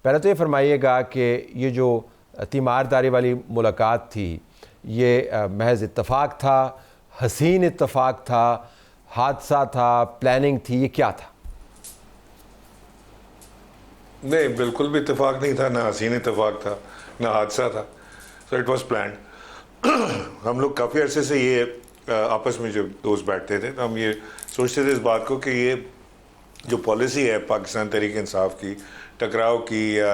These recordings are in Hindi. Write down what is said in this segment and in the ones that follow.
पहले तो ये फरमाइएगा कि ये जो तीमारदारी वाली मुलाकात थी ये महज इत्तफाक था, हसीन इत्तफाक था, हादसा था, प्लानिंग थी, ये क्या था? नहीं, बिल्कुल भी इत्तेफाक नहीं था, ना हसीन इत्तेफाक था, ना हादसा था। So it was planned. हम लोग काफ़ी अरसे से ये आपस में जो दोस्त बैठते थे तो हम ये सोचते थे इस बात को कि ये जो पॉलिसी है पाकिस्तान तहरीक इंसाफ की, टकराव की या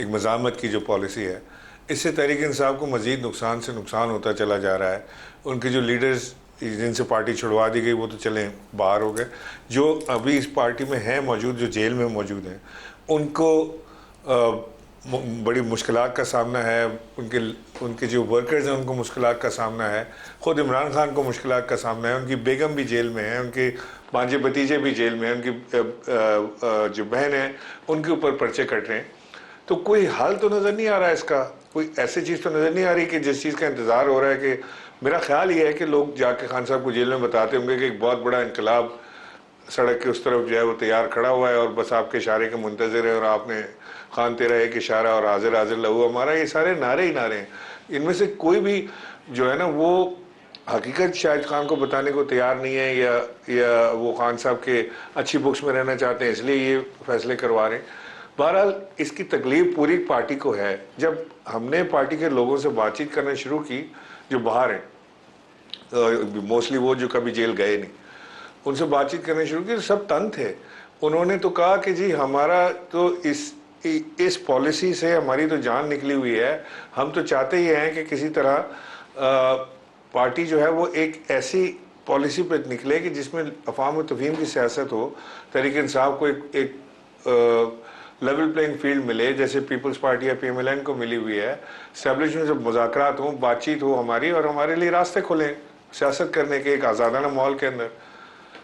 एक मज़ामत की जो पॉलिसी है, इससे तहरीक इंसाफ को मज़ीद नुकसान से नुकसान होता चला जा रहा है। उनके जो लीडर्स जिनसे पार्टी छुड़वा दी गई वो तो चलें बाहर हो गए, जो अभी इस पार्टी में हैं मौजूद, जो जेल में मौजूद हैं, उनको बड़ी मुश्किलात का सामना है। उनके जो वर्कर्स हैं उनको मुश्किलात का सामना है। ख़ुद इमरान खान को मुश्किलात का सामना है। उनकी बेगम भी जेल में है, उनके भांजे भतीजे भी जेल में हैं, उनकी जो बहन है उनके ऊपर पर्चे कट रहे हैं। तो कोई हल तो नज़र नहीं आ रहा है इसका, कोई ऐसी चीज़ तो नज़र नहीं आ रही कि जिस चीज़ का इंतज़ार हो रहा है। कि मेरा ख्याल ये है कि लोग जाके खान साहब को जेल में बताते होंगे कि एक बहुत बड़ा इनकलाब सड़क के उस तरफ जो है वो तैयार खड़ा हुआ है और बस आपके इशारे के मुंतज़र है, और आपने खान तेरा एक इशारा और हाजिर हाजिर लहू हमारा, ये सारे नारे ही नारे हैं। इनमें से कोई भी जो है ना वो हकीकत शाहिद खान को बताने को तैयार नहीं है, या वो खान साहब के अच्छी बुक्स में रहना चाहते हैं इसलिए ये फैसले करवा रहे हैं। बहरहाल इसकी तकलीफ पूरी पार्टी को है। जब हमने पार्टी के लोगों से बातचीत करना शुरू की जो बाहर हैं, मोस्टली वो जो कभी जेल गए नहीं, उनसे बातचीत करने शुरू की तो सब तंग थे। उन्होंने तो कहा कि जी हमारा तो इस पॉलिसी से हमारी तो जान निकली हुई है। हम तो चाहते ही हैं कि किसी तरह पार्टी जो है वो एक ऐसी पॉलिसी पे निकले कि जिसमें अवाम और तफहीम की सियासत हो, तहरीक इंसाफ को एक लेवल प्लेइंग फील्ड मिले जैसे पीपल्स पार्टी या PMLN को मिली हुई है। एस्टैब्लिशमेंट जब मुज़ाकरात हो, बातचीत हो हमारी, और हमारे लिए रास्ते खुलें सियासत करने के एक आज़ादाना माहौल के अंदर।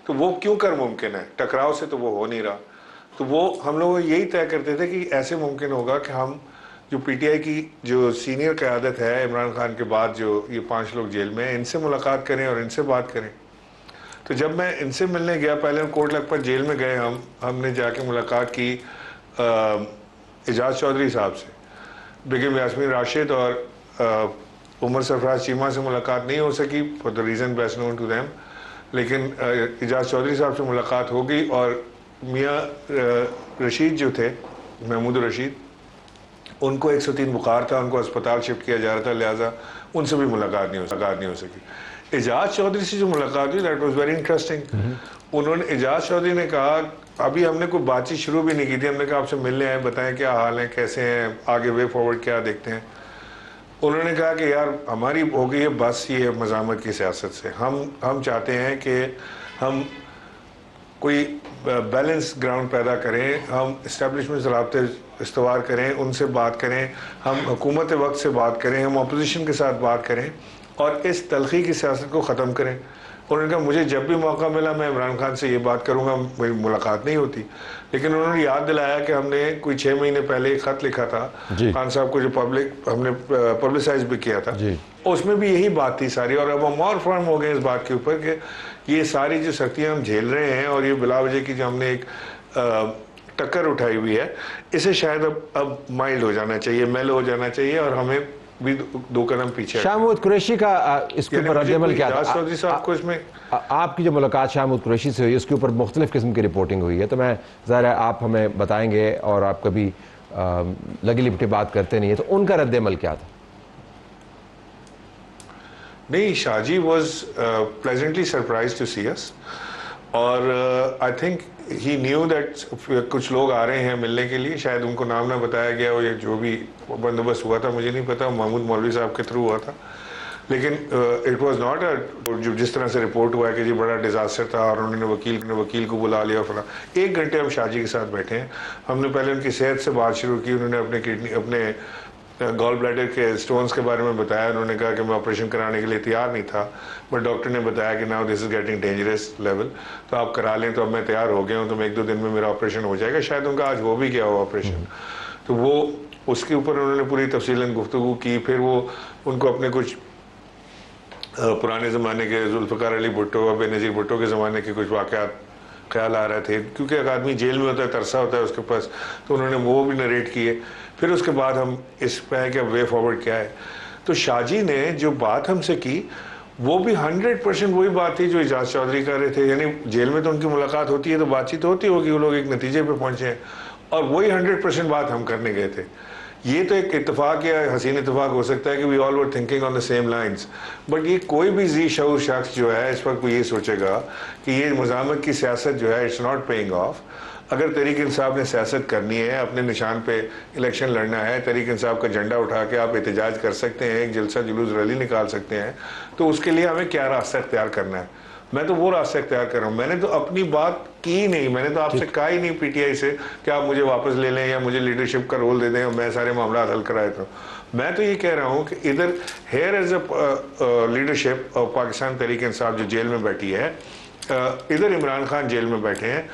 तो वो क्यों कर मुमकिन है? टकराव से तो वो हो नहीं रहा। तो वो हम लोग यही तय करते थे कि ऐसे मुमकिन होगा कि हम जो PTI की जो सीनियर क़यादत है इमरान खान के बाद जो ये 5 लोग जेल में हैं, इनसे मुलाकात करें और इनसे बात करें। तो जब मैं इनसे मिलने गया, पहले हम कोट लखपत जेल में गए, हमने जाके मुलाकात की एजाज चौधरी साहब से। बेगम यास्मीन राशिद और उमर सरफराज चीमा से मुलाकात नहीं हो सकी for the reason best known to them, लेकिन एजाज चौधरी साहब से मुलाकात हो गई। और मियाँ रशीद जो थे, महमूद रशीद, उनको 103 बुखार था, उनको अस्पताल शिफ्ट किया जा रहा था, लिहाजा उनसे भी मुलाकात नहीं हो सकी। एजाज चौधरी से जो मुलाकात हुई दैट वाज वेरी इंटरेस्टिंग। उन्होंने, एजाज चौधरी ने कहा, अभी हमने कोई बातचीत शुरू भी नहीं की थी, हमने कहा आपसे मिलने आए, बताएं क्या हाल है, कैसे हैं, आगे वे फॉरवर्ड क्या देखते हैं। उन्होंने कहा कि यार हमारी हो गई है बस ये मज़ामत की सियासत से। हम चाहते हैं कि हम कोई बैलेंस ग्राउंड पैदा करें, हम इस्टेब्लिशमेंट से राब्ते इस्तवार करें, उनसे बात करें, हम हुकूमत वक्त से बात करें, हम अपोजिशन के साथ बात करें और इस तलखी की सियासत को ख़त्म करें। उन्होंने कहा मुझे जब भी मौका मिला मैं इमरान खान से ये बात करूँगा, मेरी मुलाकात नहीं होती। लेकिन उन्होंने याद दिलाया कि हमने कोई 6 महीने पहले एक ख़त लिखा था खान साहब को, जो हमने पब्लिसाइज भी किया था, उसमें भी यही बात थी सारी। और अब हम और फर्म हो गए इस बात के ऊपर कि ये सारी जो सख्तियाँ हम झेल रहे हैं और ये बिलावजह की जो हमने एक टक्कर उठाई हुई है, इसे शायद अब माइल्ड हो जाना चाहिए, मेलो हो जाना चाहिए और हमें भी 2 कदम पीछे। शाहमूद कुरैशी का इसके ऊपर रद्द-ए-अमल क्या था? चौधरी साहब को इसमें आपकी जो मुलाकात शाहमूद कुरैशी से हुई उसके ऊपर मुख्तलिफ किस्म की रिपोर्टिंग हुई है, तो मैं ज़रा आप हमें बताएंगे, और आप कभी लगी लिपटी बात करते नहीं है, तो उनका रद्द-ए-अमल क्या था? नहीं, Shahji was pleasantly surprise to see us, और I think he knew that कुछ लोग आ रहे हैं मिलने के लिए। शायद उनको नाम ना बताया गया हो, या जो भी बंदोबस्त हुआ था मुझे नहीं पता, महमूद मौलवी साहब के थ्रू हुआ था। लेकिन इट वाज नॉट जो जिस तरह से रिपोर्ट हुआ है कि जी बड़ा डिजास्टर था और उन्होंने वकील को बुला लिया फला। 1 घंटे हम शाहजी के साथ बैठे हैं। हमने पहले उनकी सेहत से बात शुरू की। उन्होंने अपने गॉल ब्लैडर के स्टोन्स के बारे में बताया। उन्होंने कहा कि मैं ऑपरेशन कराने के लिए तैयार नहीं था, बट डॉक्टर ने बताया कि now this is getting dangerous level, तो आप करा लें। तो अब मैं तैयार हो गया हूँ, तो मैं 1-2 दिन में मेरा ऑपरेशन हो जाएगा। शायद उनका आज हो भी गया हो ऑपरेशन। तो वो उसके ऊपर उन्होंने पूरी तफसीलन गुफ्तगू की। फिर वो उनको अपने कुछ पुराने ज़माने के जुल्फ़िकार अली भुट्टो और बेनज़ीर भुट्टो के ज़माने के कुछ वाक़यात ख्याल आ रहे थे, क्योंकि एक आदमी जेल में होता है, तरसा होता है उसके पास, तो उन्होंने वो भी नरेट किए। फिर उसके बाद हम इस पे है कि वे फॉरवर्ड क्या है। तो शाहजी ने जो बात हमसे की वो भी 100% वही बात थी जो एजाज चौधरी कर रहे थे। यानी जेल में तो उनकी मुलाकात होती है तो बातचीत होती होगी, वो लोग एक नतीजे पे पहुंचे हैं, और वही 100% बात हम करने गए थे। ये तो एक इत्तेफाक या हसीन इत्तेफाक हो सकता है कि we all were thinking on the same lines, but ये कोई भी जी शऊर शख्स जो है इस वक्त वो ये सोचेगा कि ये मुज़ाहमत की सियासत जो है इट्स नॉट पेइंग ऑफ। अगर तहरीक इंसाफ ने सियासत करनी है, अपने निशान पे इलेक्शन लड़ना है, तहरीक इंसाफ का झंडा उठा के आप एहतजाज कर सकते हैं, एक जलसा जुलूस रैली निकाल सकते हैं, तो उसके लिए हमें क्या रास्ता इख्तियार करना है। मैं तो वो रास्ता इख्तियार कर रहा हूँ। मैंने तो अपनी बात की ही नहीं, मैंने तो आपसे कहा ही नहीं पीटीआई से कि आप मुझे वापस ले लें या मुझे लीडरशिप का रोल दे दें और मैं सारे मामला हल कराए। तो मैं तो ये कह रहा हूँ कि इधर here as a leadership of Pakistan Tehreek Insaf जो जेल में बैठी है, इधर इमरान खान जेल में बैठे हैं।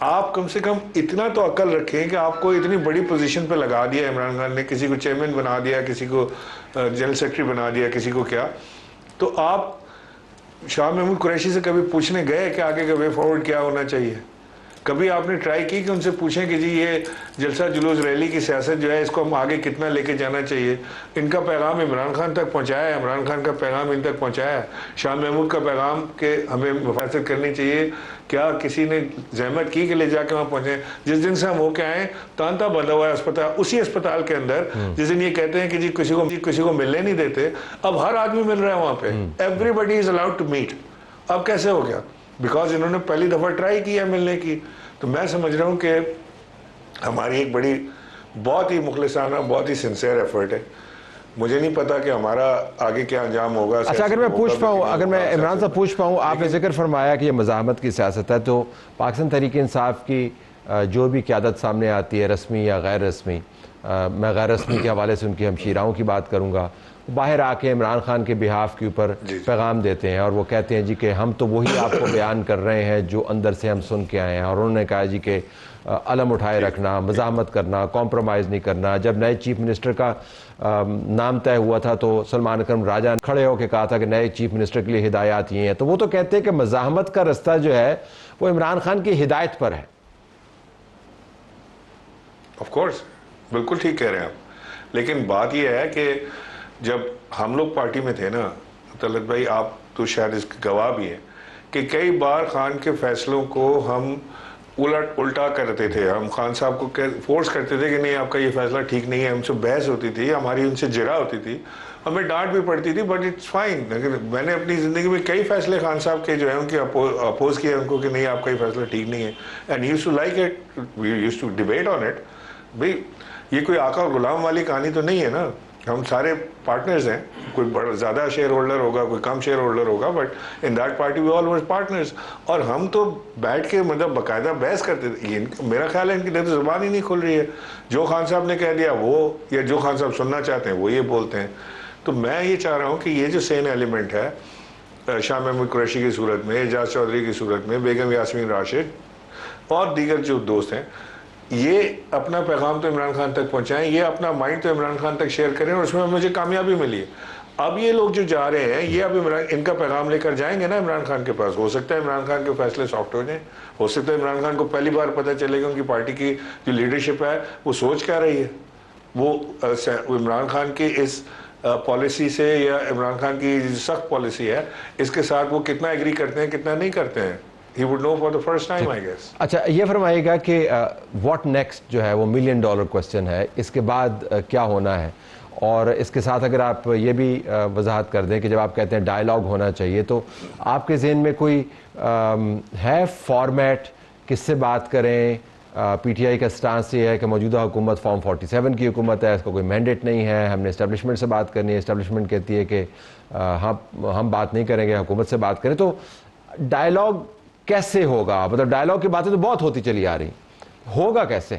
आप कम से कम इतना तो अक्ल रखें कि आपको इतनी बड़ी पोजीशन पे लगा दिया इमरान खान ने, किसी को चेयरमैन बना दिया, किसी को जनरल सेक्रेटरी बना दिया, किसी को क्या, तो आप शाह महमूद कुरैशी से कभी पूछने गए कि आगे का वे फॉरवर्ड क्या होना चाहिए? कभी आपने ट्राई की कि उनसे पूछें कि जी ये जलसा जुलूस रैली की सियासत जो है इसको हम आगे कितना लेके जाना चाहिए? इनका पैगाम इमरान खान तक पहुंचाया है, इमरान खान का पैगाम इन तक पहुंचाया है, शाह महमूद का पैगाम के हमें मुफासरत करनी चाहिए, क्या किसी ने जहमत की कि ले जाके वहाँ पहुंचे? जिस दिन से हम होके आए तांता बंधा हुआ है अस्पताल, उसी अस्पताल के अंदर जिस दिन ये कहते हैं कि जी किसी को मिलने नहीं देते, अब हर आदमी मिल रहा है वहाँ पे, everybody is allowed to meet. अब कैसे हो गया? बिकॉज इन्होंने पहली दफ़ा ट्राई किया मिलने की। तो मैं समझ रहा हूँ कि हमारी एक बड़ी बहुत ही मुखलिसाना, बहुत ही सिंसियर एफर्ट है। मुझे नहीं पता कि हमारा आगे क्या अंजाम होगा। अच्छा, अगर मैं पूछ पाऊँ, अगर मैं इमरान साहब पूछ पाऊँ, आपने जिक्र फरमाया कि ये मज़ाहमत की सियासत है, तो पाकिस्तान तहरीक इंसाफ की जो भी क़यादत सामने आती है, रस्मी या गैर रस्मी, मैं गैर रस्मी के हवाले से उनकी हमशीराओं की बात करूँगा, बाहर आके इमरान खान के बिहाफ के ऊपर पैगाम देते हैं और वो कहते हैं जी कि हम तो वही आपको बयान कर रहे हैं जो अंदर से हम सुन के आए हैं। और उन्होंने कहा जी कि अलम उठाए रखना, मज़ाहमत करना, कॉम्प्रोमाइज़ नहीं करना। जब नए चीफ मिनिस्टर का नाम तय हुआ था तो सलमान अकरम राजा ने खड़े होकर कहा था कि नए चीफ मिनिस्टर के लिए हिदायत ये हैं। तो वो तो कहते हैं कि मज़ाहमत का रास्ता जो है वो इमरान खान की हिदायत पर है। ऑफ कोर्स, बिल्कुल ठीक कह रहे हैं आप, लेकिन बात यह है कि जब हम लोग पार्टी में थे ना तलत भाई, आप तो शायद इसके गवाह भी हैं कि कई बार खान के फैसलों को हम उल्टा करते थे। हम खान साहब को फोर्स करते थे कि नहीं आपका ये फैसला ठीक नहीं है, हमसे बहस होती थी, हमारी उनसे जिरा होती थी, हमें डांट भी पड़ती थी, बट इट्स फाइन। लेकिन मैंने अपनी ज़िंदगी में कई फैसले खान साहब के जो है उनके अपोज किए उनको कि नहीं आपका ये फैसला ठीक नहीं है, and used to like it, we used to debate on it. भाई ये कोई आका और गुलाम वाली कहानी तो नहीं है ना, हम सारे पार्टनर्स हैं, कोई बड़ा ज़्यादा शेयर होल्डर होगा, कोई कम शेयर होल्डर होगा, but in that party we all were partners. और हम तो बैठ के मतलब बाकायदा बहस करते थे। मेरा ख्याल है इनकी तो ज़ुबान ही नहीं खुल रही है, जो खान साहब ने कह दिया वो, या जो खान साहब सुनना चाहते हैं वो ये बोलते हैं। तो मैं ये चाह रहा हूँ कि ये जो सेन एलिमेंट है शाह महमूद कुरैशी की सूरत में, एजाज चौधरी की सूरत में, बेगम यास्मीन राशिद और दीगर जो दोस्त हैं, ये अपना पैगाम तो इमरान खान तक पहुंचाएं, ये अपना माइंड तो इमरान खान तक शेयर करें, और उसमें मुझे कामयाबी मिली है। अब ये लोग जो जा रहे हैं ये अब इनका पैगाम लेकर जाएंगे ना इमरान खान के पास। हो सकता है इमरान खान के फैसले सॉफ्ट हो जाएं, हो सकता है इमरान खान को पहली बार पता चलेगा उनकी पार्टी की जो लीडरशिप है वो सोच क्या रही है, वो इमरान खान की इस पॉलिसी से या इमरान खान की सख्त पॉलिसी है इसके साथ वो कितना एग्री करते हैं, कितना नहीं करते हैं। He would know for the first time, I guess. अच्छा, ये फरमाइएगा कि व्हाट नेक्स्ट जो है वो $1 मिलियन क्वेश्चन है, इसके बाद क्या होना है? और इसके साथ अगर आप ये भी वजाहत कर दें कि जब आप कहते हैं डायलॉग होना चाहिए, तो आपके जहन में कोई है फॉर्मेट, किससे बात करें? पीटीआई का स्टांस ये है कि मौजूदा हुकूमत फॉर्म 47 की हुकूमत है, इसका कोई मैंडेट नहीं है, हमने इस्टेब्लिशमेंट से बात करनी है, इस्टेब्लिशमेंट कहती है कि हम बात नहीं करेंगे, हुकूमत से बात करें। तो डायलॉग कैसे होगा? मतलब डायलॉग की बातें तो बहुत होती चली आ रही, होगा कैसे?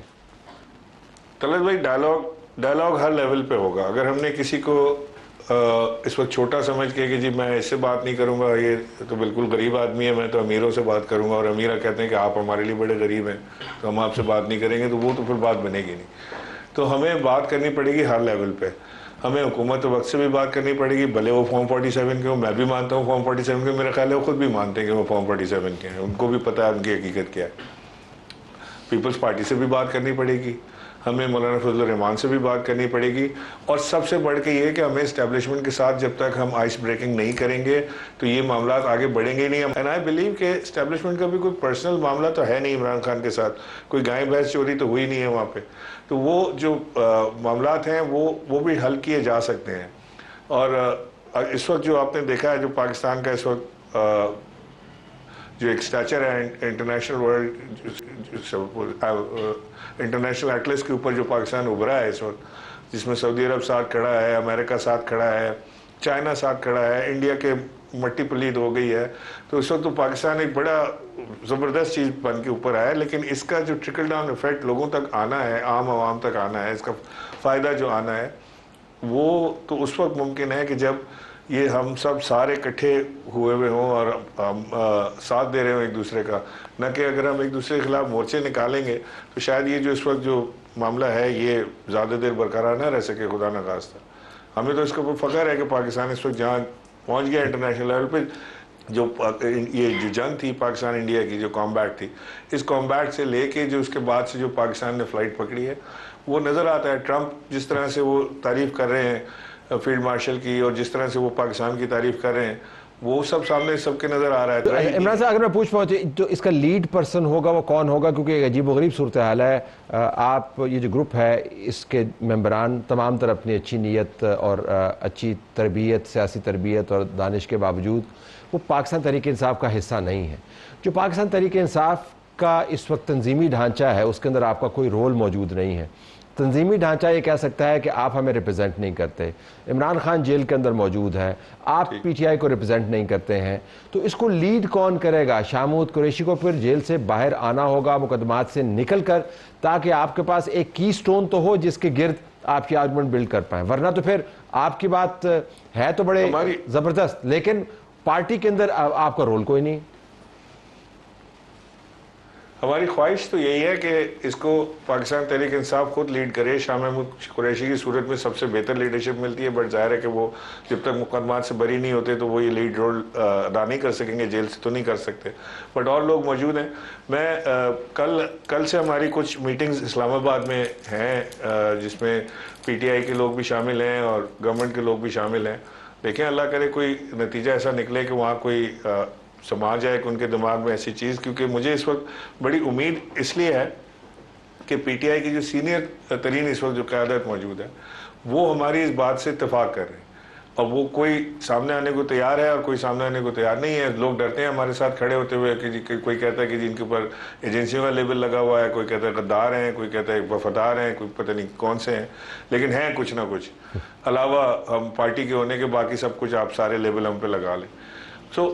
तलत भाई, डायलॉग हर लेवल पे होगा। अगर हमने किसी को इस वक्त छोटा समझ के कि जी मैं इससे बात नहीं करूंगा, ये तो बिल्कुल गरीब आदमी है, मैं तो अमीरों से बात करूंगा, और अमीरा कहते हैं कि आप हमारे लिए बड़े गरीब हैं तो हम आपसे बात नहीं करेंगे, तो वो तो फिर बात बनेगी नहीं। तो हमें बात करनी पड़ेगी हर लेवल पे। हमें हुकूमत वक्त से भी बात करनी पड़ेगी, भले वो फॉर्म 47 के हो। मैं भी मानता हूँ फॉर्म 47 के, मेरा ख्याल है वो खुद भी मानते हैं कि वो फॉर्म 47 के हैं, उनको भी पता है उनकी हकीकत क्या है। पीपल्स पार्टी से भी बात करनी पड़ेगी, हमें मौलाना फजल रहमान से भी बात करनी पड़ेगी, और सबसे बढ़ के ये कि हमें इस्टेब्लिशमेंट के साथ जब तक हम आइस ब्रेकिंग नहीं करेंगे तो ये मामला आगे बढ़ेंगे ही नहीं। एंड आई बिलीव कि इस्टेब्लिशमेंट का भी कोई पर्सनल मामला तो है नहीं इमरान खान के साथ, कोई गाय भैंस चोरी तो हुई नहीं है वहाँ पे, तो वो जो मामलात हैं वो भी हल किए जा सकते हैं। और इस वक्त जो आपने देखा है, जो पाकिस्तान का इस वक्त जो एक स्टैचर है इंटरनेशनल वर्ल्ड इंटरनेशनल एटलस के ऊपर जो पाकिस्तान उभरा है इस वक्त, जिसमें सऊदी अरब साथ खड़ा है, अमेरिका साथ खड़ा है, चाइना साथ खड़ा है, इंडिया के मट्टी पलीद हो गई है, तो इस वक्त तो पाकिस्तान एक बड़ा ज़बरदस्त चीज़ बन के ऊपर आया है। लेकिन इसका जो ट्रिकल डाउन इफेक्ट लोगों तक आना है, आम आवाम तक आना है, इसका फ़ायदा जो आना है वो तो उस वक्त मुमकिन है कि जब ये हम सब सारे इकट्ठे हुए हुए हों और हम साथ दे रहे हो एक दूसरे का, न कि अगर हम एक दूसरे के खिलाफ मोर्चे निकालेंगे तो शायद ये जो इस वक्त जो मामला है ये ज़्यादा देर बरकरार ना रह सके, खुदा न खास्ता। हमें तो इसके ऊपर फ़ख्र है कि पाकिस्तान इस वक्त जहाँ पहुँच गया इंटरनेशनल लेवल पर। जो ये जो जंग थी पाकिस्तान इंडिया की, जो कॉम्बैट थी, इस कॉम्बैट से लेके जो उसके बाद से जो पाकिस्तान ने फ़्लाइट पकड़ी है वो नज़र आता है। ट्रंप जिस तरह से वो तारीफ़ कर रहे हैं फील्ड मार्शल की, और जिस तरह से वो पाकिस्तान की तारीफ कर रहे हैं, वो सब सामने सबके नज़र आ रहा है। तो इमरान साहब, अगर मैं पूछ पाऊँ तो इसका लीड पर्सन होगा वो कौन होगा? क्योंकि एक अजीब व गरीब सूरत हाल है। आप ये जो ग्रुप है इसके मेंबरान तमाम तरह अपनी अच्छी नीयत और अच्छी तरबियत, सियासी तरबियत और दानिश के बावजूद वो पाकिस्तान तहरीक इंसाफ का हिस्सा नहीं है। जो पाकिस्तान तहरीक इंसाफ का इस वक्त तंजीमी ढांचा है उसके अंदर आपका कोई रोल मौजूद नहीं है। तंजीमी ढांचा ये कह सकता है कि आप हमें रिप्रेजेंट नहीं करते। इमरान खान जेल के अंदर मौजूद है, आप पीटीआई को रिप्रेजेंट नहीं करते हैं, तो इसको लीड कौन करेगा? शाह महमूद कुरैशी को फिर जेल से बाहर आना होगा मुकदमात से निकल कर, ताकि आपके पास एक की स्टोन तो हो जिसके गिर्द आपकी आर्गुमेंट बिल्ड कर पाए। वरना तो फिर आपकी बात है तो बड़े ज़बरदस्त, लेकिन पार्टी के अंदर आपका रोल कोई नहीं। हमारी ख्वाहिश तो यही है कि इसको पाकिस्तान तहरीक इंसाफ खुद लीड करे। शाह महमूद कुरैशी की सूरत में सबसे बेहतर लीडरशिप मिलती है, बट जाहिर है कि वो जब तक मुकदमात से बरी नहीं होते तो वो ये लीड रोल अदा नहीं कर सकेंगे, जेल से तो नहीं कर सकते। बट और लोग मौजूद हैं। मैं कल से हमारी कुछ मीटिंग्स इस्लामाबाद में हैं जिसमें पीटीआई के लोग भी शामिल हैं और गवर्नमेंट के लोग भी शामिल हैं। देखें, अल्लाह करे कोई नतीजा ऐसा निकले कि वहाँ कोई समाज है कि उनके दिमाग में ऐसी चीज़, क्योंकि मुझे इस वक्त बड़ी उम्मीद इसलिए है कि पीटीआई की जो सीनियर तरीन इस वक्त जो क़यादत मौजूद है वो हमारी इस बात से इत्तेफाक कर रहे हैं, और वो कोई सामने आने को तैयार है और कोई सामने आने को तैयार नहीं है। लोग डरते हैं हमारे साथ खड़े होते हुए कि कोई कहता है कि जिनके ऊपर एजेंसियों का लेबल लगा हुआ है, कोई कहता है गद्दार हैं, कोई कहता है वफादार हैं, कोई पता नहीं कौन से हैं, लेकिन हैं कुछ ना कुछ। अलावा हम पार्टी के होने के बाकी सब कुछ आप सारे लेबल हम पे लगा लें। सो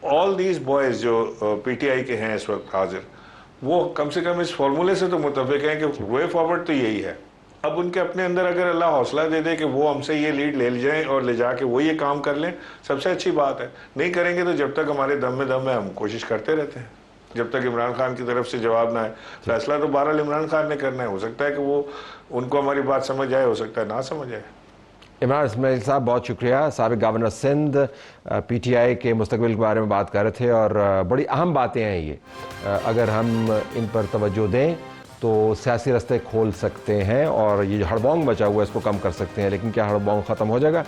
ऑल दीज बॉयज़ जो पीटीआई के हैं इस वक्त हाजिर, वो कम से कम इस फार्मूले से तो मुतफिक हैं कि वे फॉरवर्ड तो यही है। अब उनके अपने अंदर अगर अल्लाह हौसला दे दे कि वो हमसे ये लीड ले जाएं और ले जाके वो ये काम कर लें, सबसे अच्छी बात है। नहीं करेंगे तो जब तक हमारे दम में हम कोशिश करते रहते हैं, जब तक इमरान खान की तरफ से जवाब ना आए। फैसला तो बहरहाल इमरान खान ने करना है। हो सकता है कि वो उनको हमारी बात समझ आए, हो सकता है ना समझ आए। इमरान इस्माइल साहब, बहुत शुक्रिया। साबिक़ गवर्नर सिंध पीटीआई के मुस्तकबिल के बारे में बात कर रहे थे और बड़ी अहम बातें हैं ये। अगर हम इन पर तवज्जो दें तो सियासी रास्ते खोल सकते हैं और ये जो हड़बोंग मचा हुआ है इसको कम कर सकते हैं। लेकिन क्या हड़बोंग ख़त्म हो जाएगा?